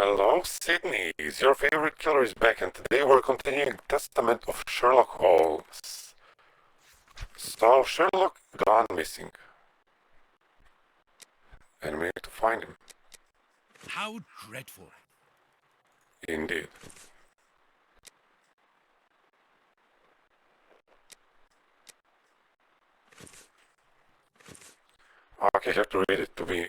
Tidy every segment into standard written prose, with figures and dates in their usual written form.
Hello, Sydney. Your favorite killer is back, and today we're continuing Testament of Sherlock Holmes. So, Sherlock gone missing, and we need to find him. How dreadful. Indeed. Okay, I have to read it to be...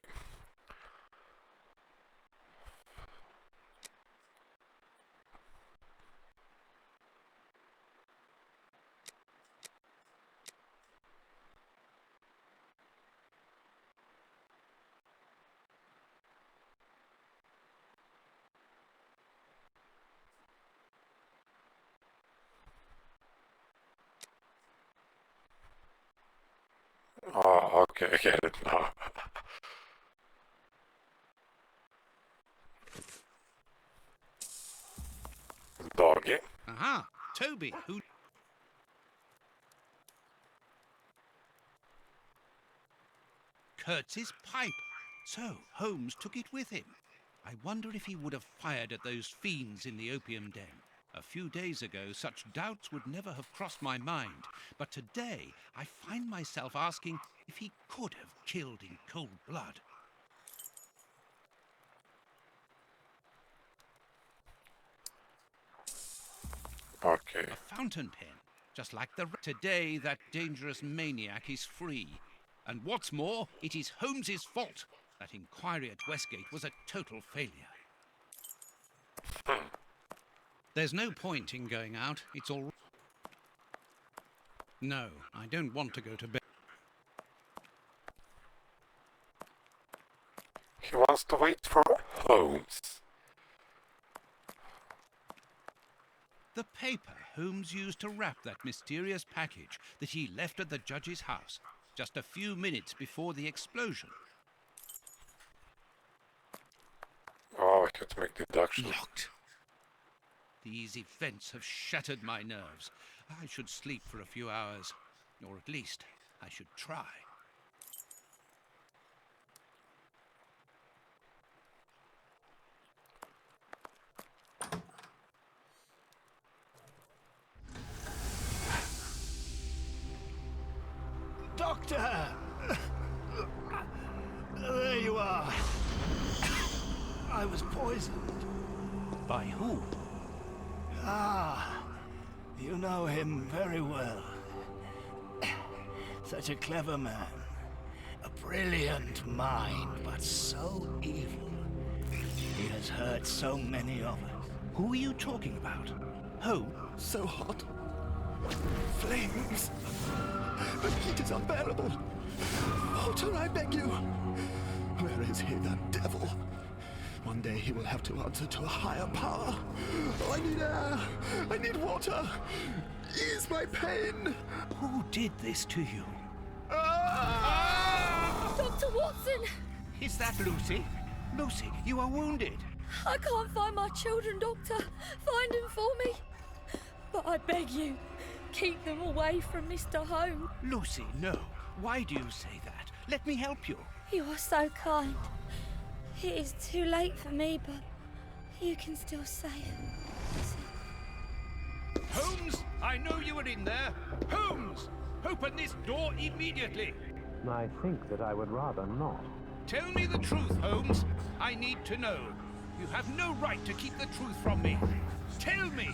Oh, okay, I get it now. Doggy. Aha, Toby, who... Kurtz's pipe. So, Holmes took it with him. I wonder if he would have fired at those fiends in the opium den. A few days ago, such doubts would never have crossed my mind. But today, I find myself asking if he could have killed in cold blood. Okay. A fountain pen, just like the... Today, that dangerous maniac is free. And what's more, it is Holmes's fault. That inquiry at Westgate was a total failure. There's no point in going out. It's all... No, I don't want to go to bed. He wants to wait for Holmes. The paper Holmes used to wrap that mysterious package that he left at the judge's house just a few minutes before the explosion. Oh, I have to make deductions. Locked. These events have shattered my nerves. I should sleep for a few hours, or at least I should try. Doctor! There you are. I was poisoned. By who? Ah, you know him very well. Such a clever man. A brilliant mind, but so evil. He has hurt so many of us. Who are you talking about? Who? So hot. Flames. The heat is unbearable. Walter, I beg you. Where is he, that devil? One day he will have to answer to a higher power. Oh, I need air. I need water. Ease my pain. Who did this to you? Ah! Dr. Watson! Is that Lucy? Lucy, you are wounded. I can't find my children, Doctor. Find them for me. But I beg you, keep them away from Mr. Holmes. Lucy, no. Why do you say that? Let me help you. You are so kind. It is too late for me, but you can still save. Holmes, I know you are in there. Holmes, open this door immediately. I think that I would rather not. Tell me the truth, Holmes. I need to know. You have no right to keep the truth from me. Tell me.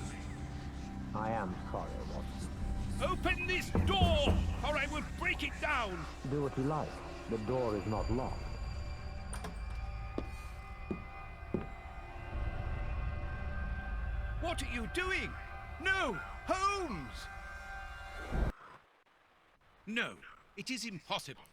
I am sorry, Watson. Open this door, or I will break it down. Do what you like. The door is not locked. What are you doing? No, Holmes! No, it is impossible.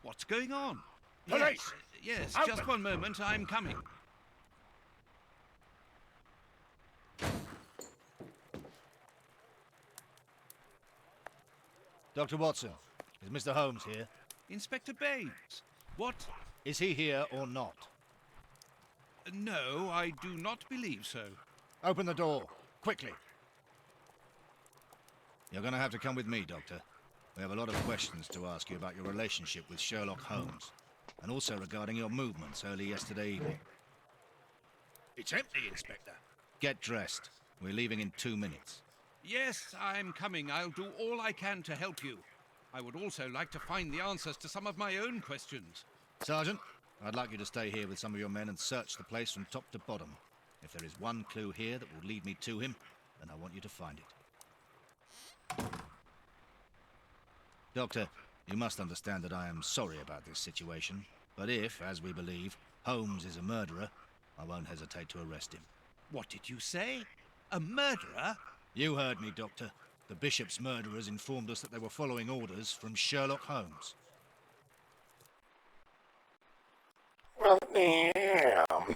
What's going on? Police! Yes, Open! just one moment, I'm coming. Dr. Watson, is Mr. Holmes here? Inspector Baines, what? Is he here or not? No, I do not believe so. Open the door. Quickly. You're going to have to come with me, Doctor. We have a lot of questions to ask you about your relationship with Sherlock Holmes, and also regarding your movements early yesterday evening. It's empty, Inspector. Get dressed. We're leaving in 2 minutes. Yes, I'm coming. I'll do all I can to help you. I would also like to find the answers to some of my own questions. Sergeant, I'd like you to stay here with some of your men and search the place from top to bottom. If there is one clue here that will lead me to him, then I want you to find it. Doctor, you must understand that I am sorry about this situation, but if, as we believe, Holmes is a murderer, I won't hesitate to arrest him. What did you say? A murderer? You heard me, Doctor. The Bishop's murderers informed us that they were following orders from Sherlock Holmes. Well, damn.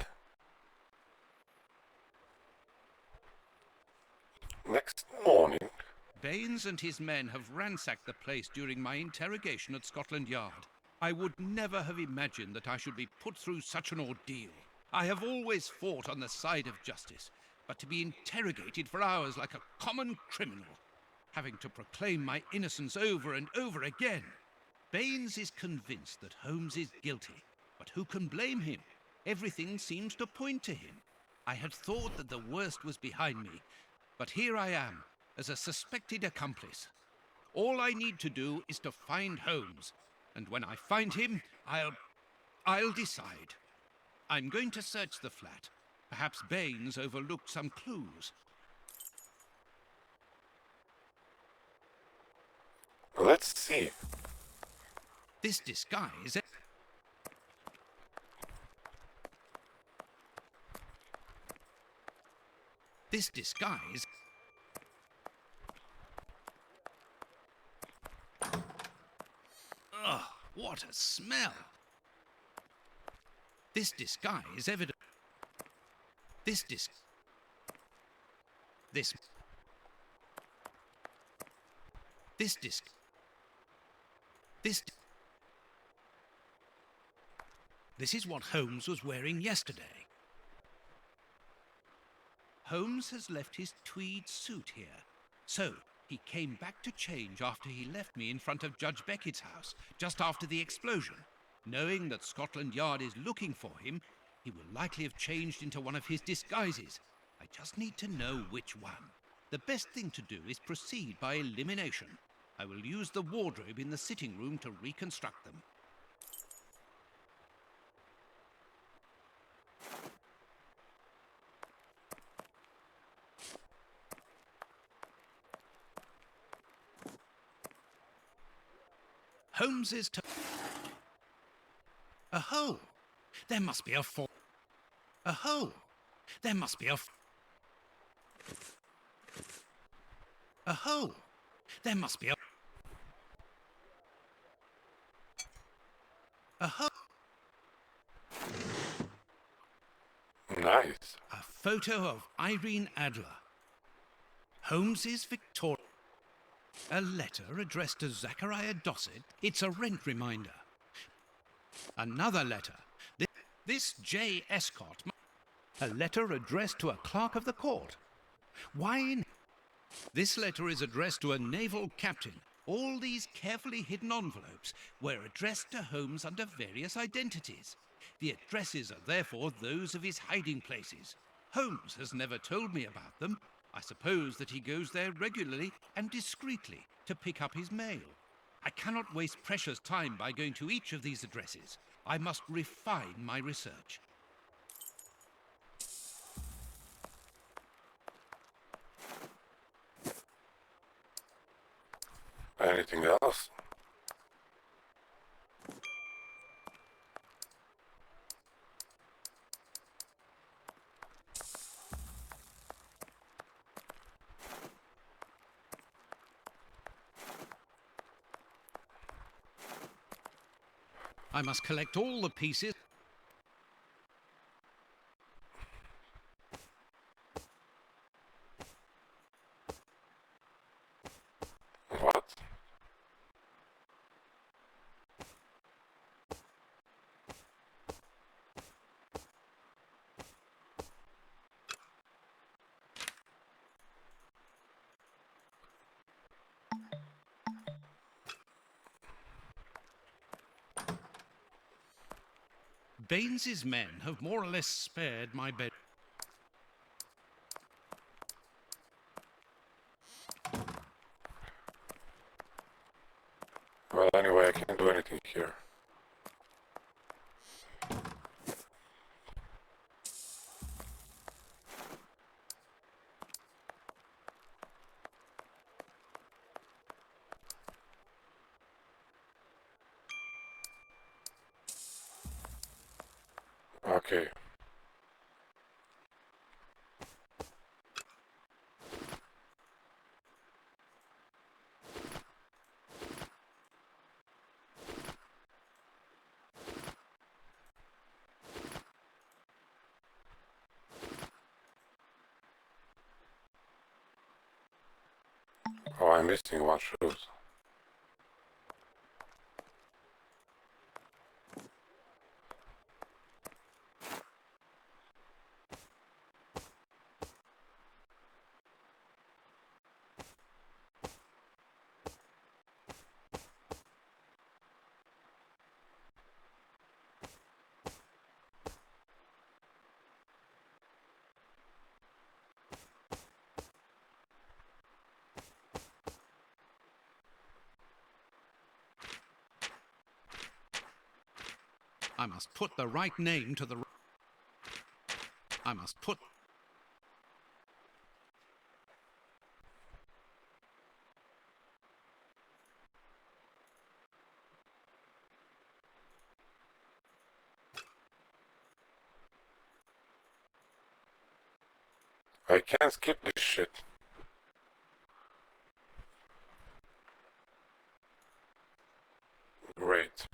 Next morning. Baines and his men have ransacked the place during my interrogation at Scotland Yard. I would never have imagined that I should be put through such an ordeal. I have always fought on the side of justice, but to be interrogated for hours like a common criminal, having to proclaim my innocence over and over again. Baines is convinced that Holmes is guilty, but who can blame him? Everything seems to point to him. I had thought that the worst was behind me, but here I am, as a suspected accomplice. All I need to do is to find Holmes, and when I find him, I'll decide. I'm going to search the flat. Perhaps Baines overlooked some clues. Let's see. This disguise... This disguise... Ugh, what a smell! This disguise evident... This is what Holmes was wearing yesterday. Holmes has left his tweed suit here. So, he came back to change after he left me in front of Judge Beckett's house, just after the explosion. Knowing that Scotland Yard is looking for him, he will likely have changed into one of his disguises. I just need to know which one. The best thing to do is proceed by elimination. I will use the wardrobe in the sitting room to reconstruct them. Holmes's a hole. There must be a a hole. There must be a hole. There must be a hole. Nice. A photo of Irene Adler. Holmes's Victoria. A letter addressed to Zachariah Dossett. It's a rent reminder. Another letter. This J. Escott. A letter addressed to a clerk of the court. Why? This letter is addressed to a naval captain. All these carefully hidden envelopes were addressed to Holmes under various identities. The addresses are therefore those of his hiding places. Holmes has never told me about them. I suppose that he goes there regularly and discreetly to pick up his mail. I cannot waste precious time by going to each of these addresses. I must refine my research. Anything else? I must collect all the pieces. What? Baines's men have more or less spared my bed. Well, anyway, I can't do anything here. Okay. Oh, I'm missing one shoe. I must put the right name to the... I must put... I can't skip this shit. Great.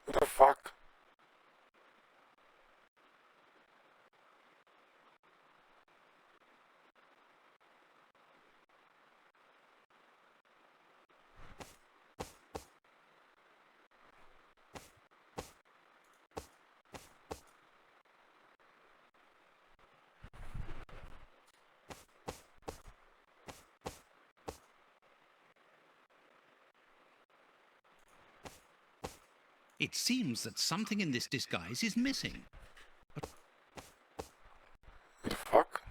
What the fuck? It seems that something in this disguise is missing. What the fuck?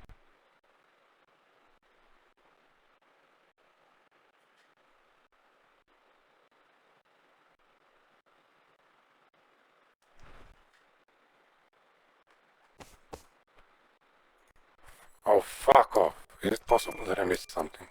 Oh, fuck off. Is it possible that I missed something?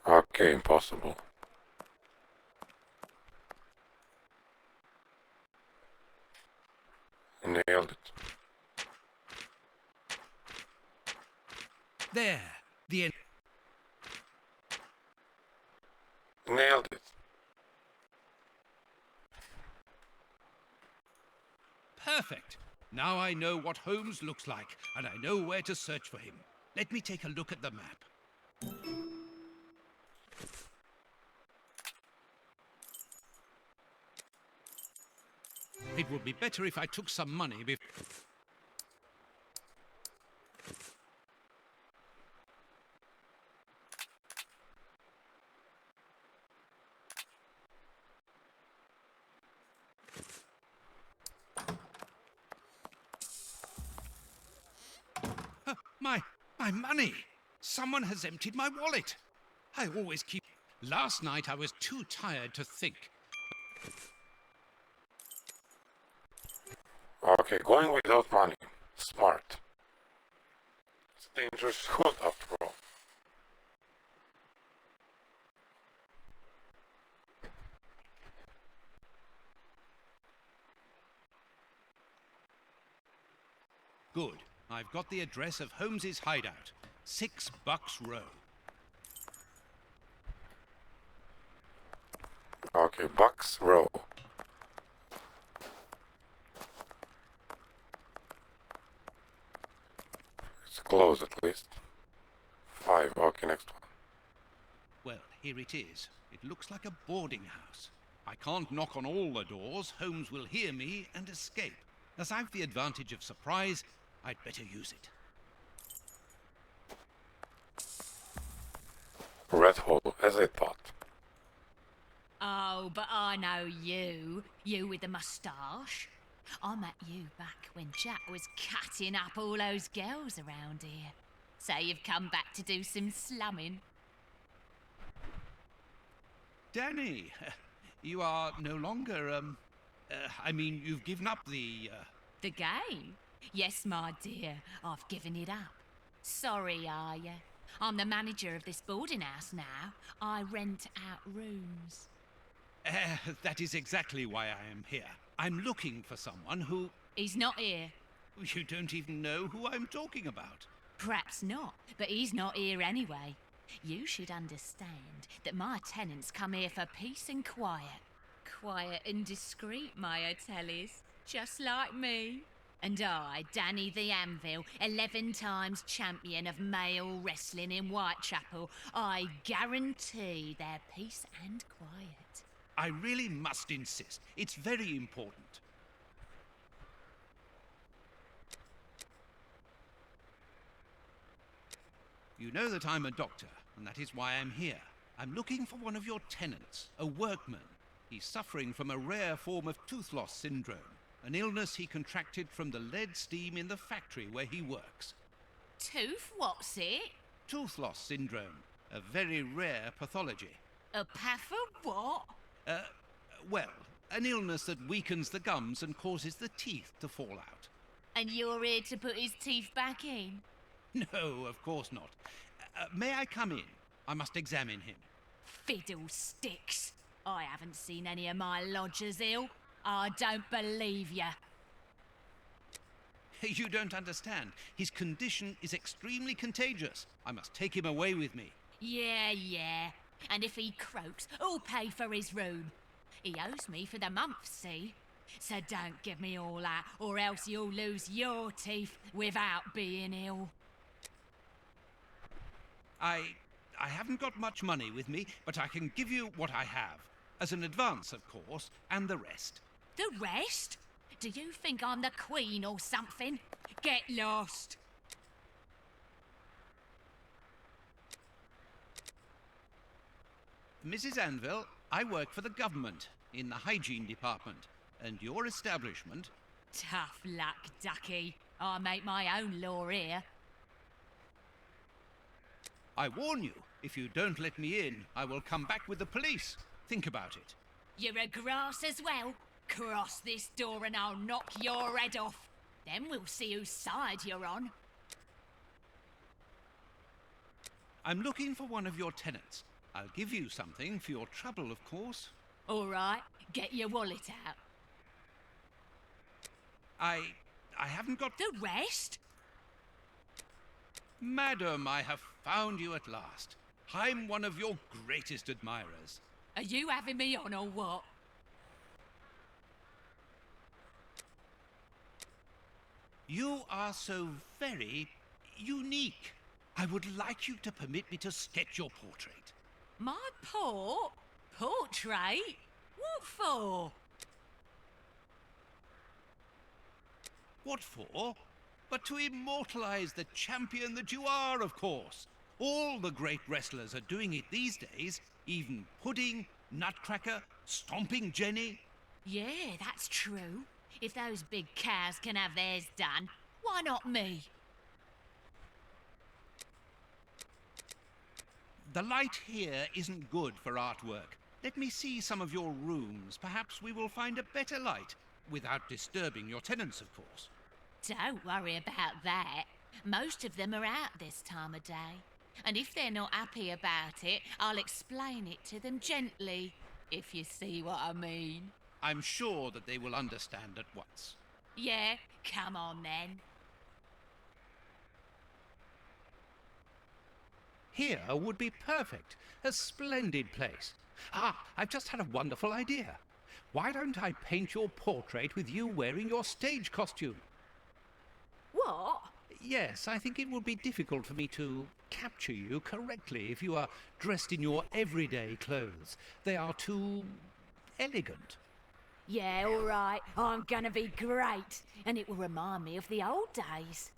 Okay, impossible. Nailed it. There, the end. Nailed it. Perfect. Now I know what Holmes looks like, and I know where to search for him. Let me take a look at the map. It would be better if I took some money before... My money! Someone has emptied my wallet. I always keep... Last night I was too tired to think. Okay, going without money. Smart. It's a dangerous hood after all. Good. I've got the address of Holmes's hideout. 6 Bucks Row. Okay, Bucks Row. It's closed at least. 5, okay, next one. Well, here it is. It looks like a boarding house. I can't knock on all the doors. Holmes will hear me and escape. As I've the advantage of surprise, I'd better use it. Red hole, as I thought. Oh, but I know you. You with the moustache. I met you back when Jack was cutting up all those girls around here. So you've come back to do some slumming. Danny, you are no longer, I mean, you've given up the, The game? Yes, my dear, I've given it up. Sorry, are you? I'm the manager of this boarding house now. I rent out rooms. That is exactly why I am here. I'm looking for someone who... He's not here. You don't even know who I'm talking about. Perhaps not, but he's not here anyway. You should understand that my tenants come here for peace and quiet. Quiet and discreet, my hoteliers, just like me. And I, Danny the Anvil, 11 times champion of male wrestling in Whitechapel, I guarantee their peace and quiet. I really must insist. It's very important. You know that I'm a doctor, and that is why I'm here. I'm looking for one of your tenants, a workman. He's suffering from a rare form of tooth loss syndrome, an illness he contracted from the lead steam in the factory where he works. Tooth, what's it? Tooth loss syndrome, a very rare pathology. A path of what? Well, an illness that weakens the gums and causes the teeth to fall out. And you're here to put his teeth back in? No, of course not. May I come in? I must examine him. Fiddlesticks. I haven't seen any of my lodgers ill. I don't believe you. You don't understand. His condition is extremely contagious. I must take him away with me. Yeah. And if he croaks, who'll pay for his room? He owes me for the month, see? So don't give me all that, or else you'll lose your teeth without being ill. I haven't got much money with me, but I can give you what I have. As an advance, of course, and the rest. The rest? Do you think I'm the Queen or something? Get lost. Mrs. Anvil, I work for the government in the hygiene department, and your establishment... Tough luck, ducky. I make my own law here. I warn you, if you don't let me in, I will come back with the police. Think about it. You're a grass as well. Cross this door and I'll knock your head off. Then we'll see whose side you're on. I'm looking for one of your tenants. I'll give you something for your trouble, of course. All right, get your wallet out. I haven't got... The rest? Madam, I have found you at last. I'm one of your greatest admirers. Are you having me on or what? You are so very unique. I would like you to permit me to sketch your portrait. My portrait? What for? What for? But to immortalize the champion that you are, of course. All the great wrestlers are doing it these days, even Pudding, Nutcracker, Stomping Jenny. Yeah, that's true. If those big cows can have theirs done, why not me? The light here isn't good for artwork. Let me see some of your rooms. Perhaps we will find a better light, without disturbing your tenants, of course. Don't worry about that. Most of them are out this time of day. And if they're not happy about it, I'll explain it to them gently, if you see what I mean. I'm sure that they will understand at once. Yeah, come on then. Here would be perfect. A splendid place. I've just had a wonderful idea. Why don't I paint your portrait with you wearing your stage costume? What? Yes, I think it would be difficult for me to capture you correctly if you are dressed in your everyday clothes. They are too elegant. Yeah, all right. I'm gonna be great. And it will remind me of the old days.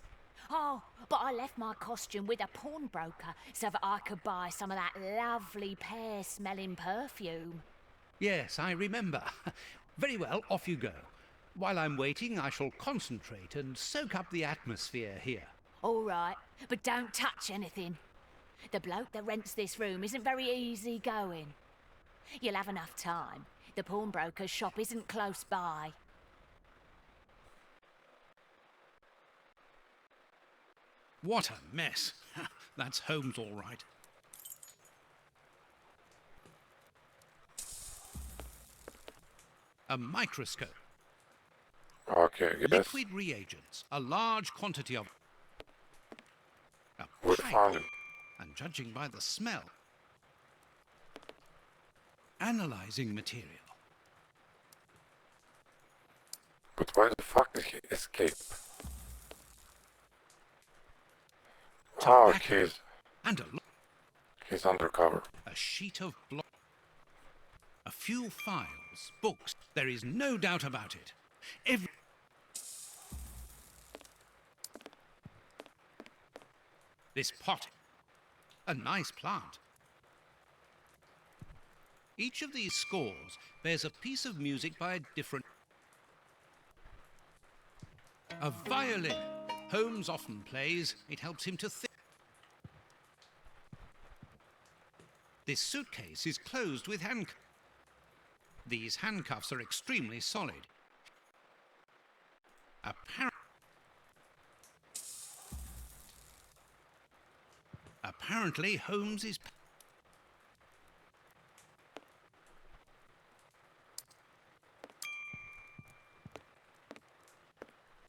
Oh, but I left my costume with a pawnbroker so that I could buy some of that lovely pear-smelling perfume. Yes, I remember. Very well, off you go. While I'm waiting, I shall concentrate and soak up the atmosphere here. All right, but don't touch anything. The bloke that rents this room isn't very easy going. You'll have enough time. The pawnbroker's shop isn't close by. What a mess. That's Holmes, all right. A microscope. Okay, yes. Liquid reagents. A large quantity of... A We pipe. found it. And judging by the smell... Analyzing material. But why the fuck did he escape? Oh, Tobacco. And he's undercover. a sheet of block. A few files, books. There is no doubt about it. This pot. A nice plant. Each of these scores bears a piece of music by a different... A violin. Holmes often plays. It helps him to think. This suitcase is closed with handcuffs. These handcuffs are extremely solid. Apparently, Holmes is...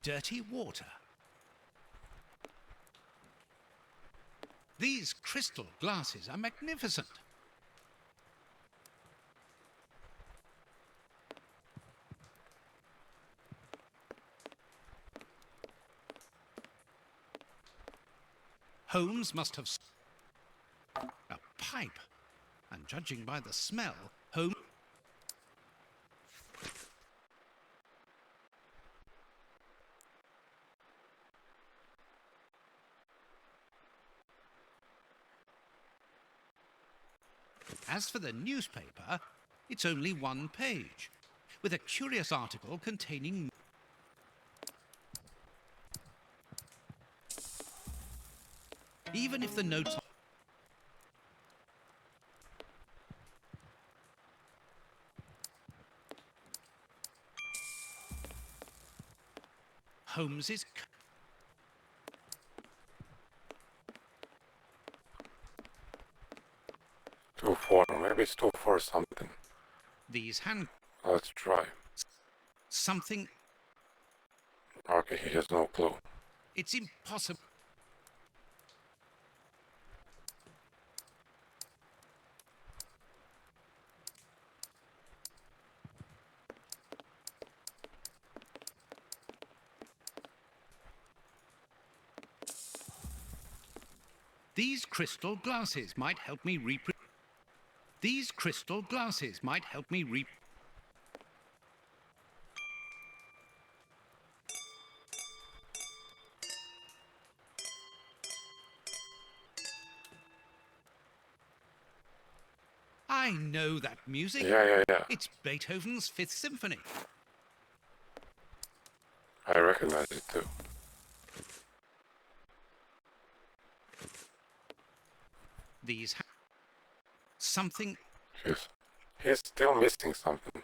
Dirty water. These crystal glasses are magnificent. Holmes must have... A pipe. And judging by the smell, Holmes... As for the newspaper, it's only one page, with a curious article containing... Even if the notes... Holmes's... 2-4, maybe it's 2-4 something. These hand... Let's try. Something... Okay, he has no clue. It's impossible... These crystal glasses might help me These crystal glasses might help me I know that music. Yeah. It's Beethoven's Fifth Symphony. I recognize it too. These something. He's still missing something.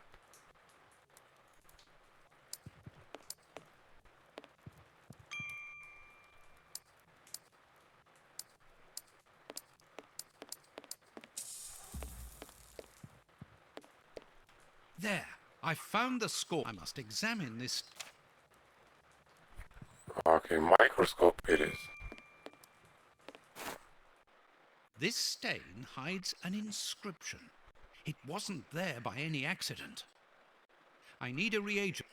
There, I found the score. I must examine this. Okay, microscope it is. This stain hides an inscription. It wasn't there by any accident. I need a reagent.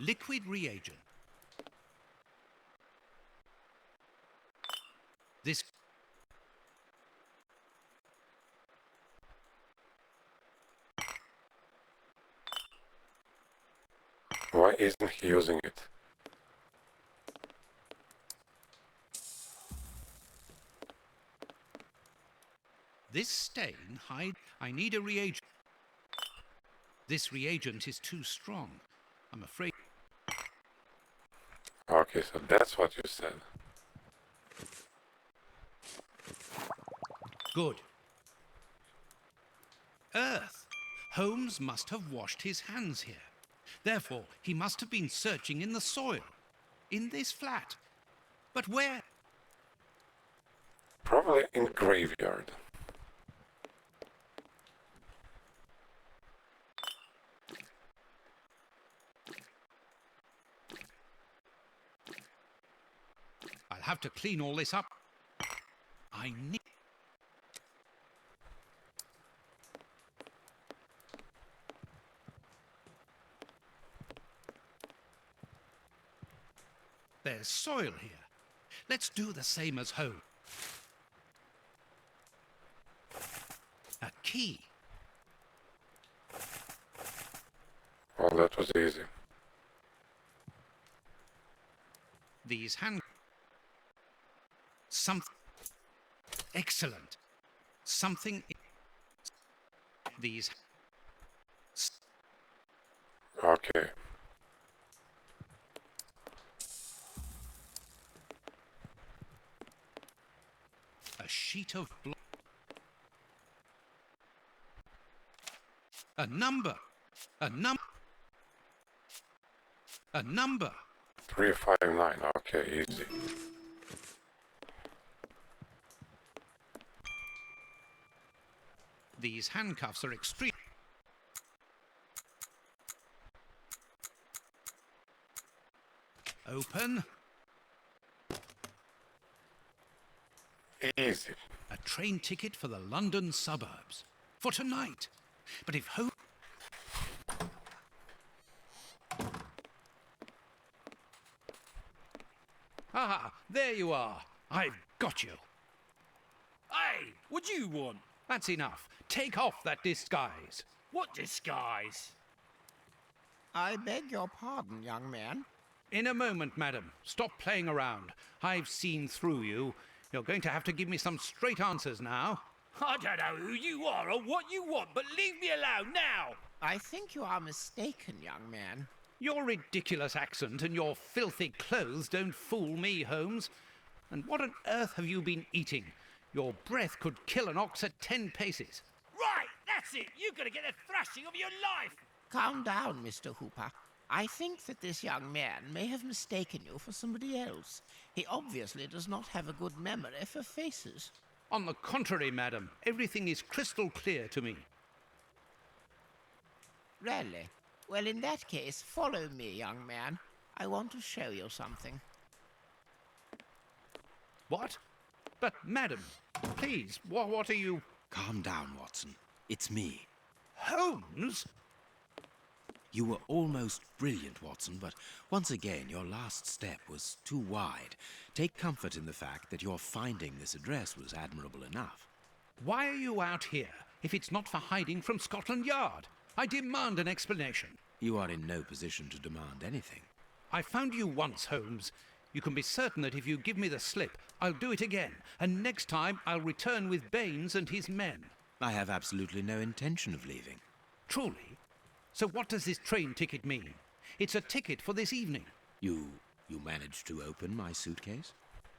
Liquid reagent. This. Why isn't he using it? This stain hide. I need a reagent. This reagent is too strong. I'm afraid. Okay, so that's what you said. Good. Earth. Holmes must have washed his hands here. Therefore, he must have been searching in the soil. In this flat. But where? Probably in graveyard. I'll have to clean all this up. I need... There's soil here. Let's do the same as home. A key. Well, that was easy. These hand... Something... Excellent. Something... These... Okay. A sheet of blood. A number. A number. A number. 359. Okay, easy. These handcuffs are extreme. Open. Easy. A train ticket for the London suburbs. For tonight. But if Holmes... Ah, there you are. I've got you. Hey, what do you want? That's enough. Take off that disguise. What disguise? I beg your pardon, young man. In a moment, madam. Stop playing around. I've seen through you. You're going to have to give me some straight answers now. I don't know who you are or what you want, but leave me alone now! I think you are mistaken, young man. Your ridiculous accent and your filthy clothes don't fool me, Holmes. And what on earth have you been eating? Your breath could kill an ox at 10 paces. Right, that's it! You're gonna get a thrashing of your life! Calm down, Mr. Hooper. I think that this young man may have mistaken you for somebody else. He obviously does not have a good memory for faces. On the contrary, madam, everything is crystal clear to me. Really? Well, in that case, follow me, young man. I want to show you something. What? But, madam, please, what are you... Calm down, Watson. It's me. Holmes? You were almost brilliant, Watson, but once again your last step was too wide. Take comfort in the fact that your finding this address was admirable enough. Why are you out here if it's not for hiding from Scotland Yard? I demand an explanation. You are in no position to demand anything. I found you once, Holmes. You can be certain that if you give me the slip, I'll do it again, and next time I'll return with Baines and his men. I have absolutely no intention of leaving. Truly? So what does this train ticket mean? It's a ticket for this evening. You managed to open my suitcase?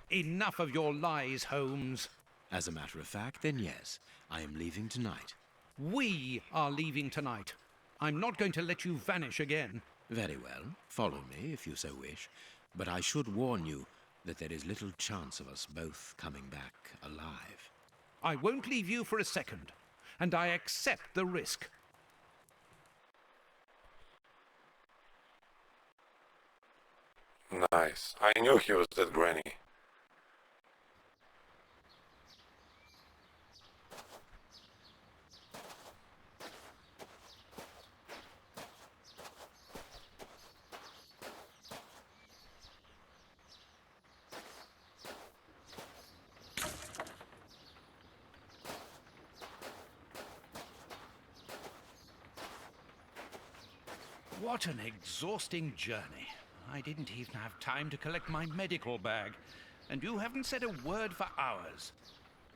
Enough of your lies, Holmes. As a matter of fact, then yes, I am leaving tonight. We are leaving tonight. I'm not going to let you vanish again. Very well. Follow me if you so wish. But I should warn you that there is little chance of us both coming back alive. I won't leave you for a second, and I accept the risk. Nice. I knew he was that granny. What an exhausting journey. I didn't even have time to collect my medical bag, and you haven't said a word for hours.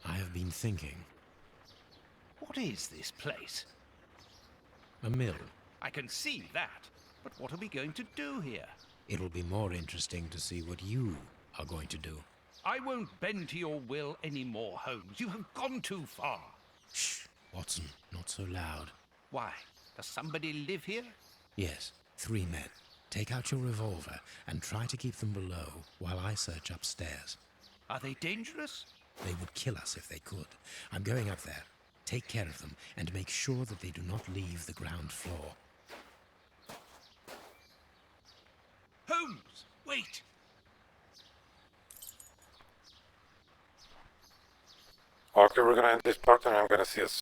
I have been thinking. What is this place? A mill. I can see that, but what are we going to do here? It'll be more interesting to see what you are going to do. I won't bend to your will anymore, Holmes. You have gone too far. Shh, Watson, not so loud. Why? Does somebody live here? Yes, 3 men. Take out your revolver and try to keep them below while I search upstairs. Are they dangerous? They would kill us if they could. I'm going up there. Take care of them and make sure that they do not leave the ground floor. Holmes, wait! Okay, we're gonna end this part and I'm gonna see us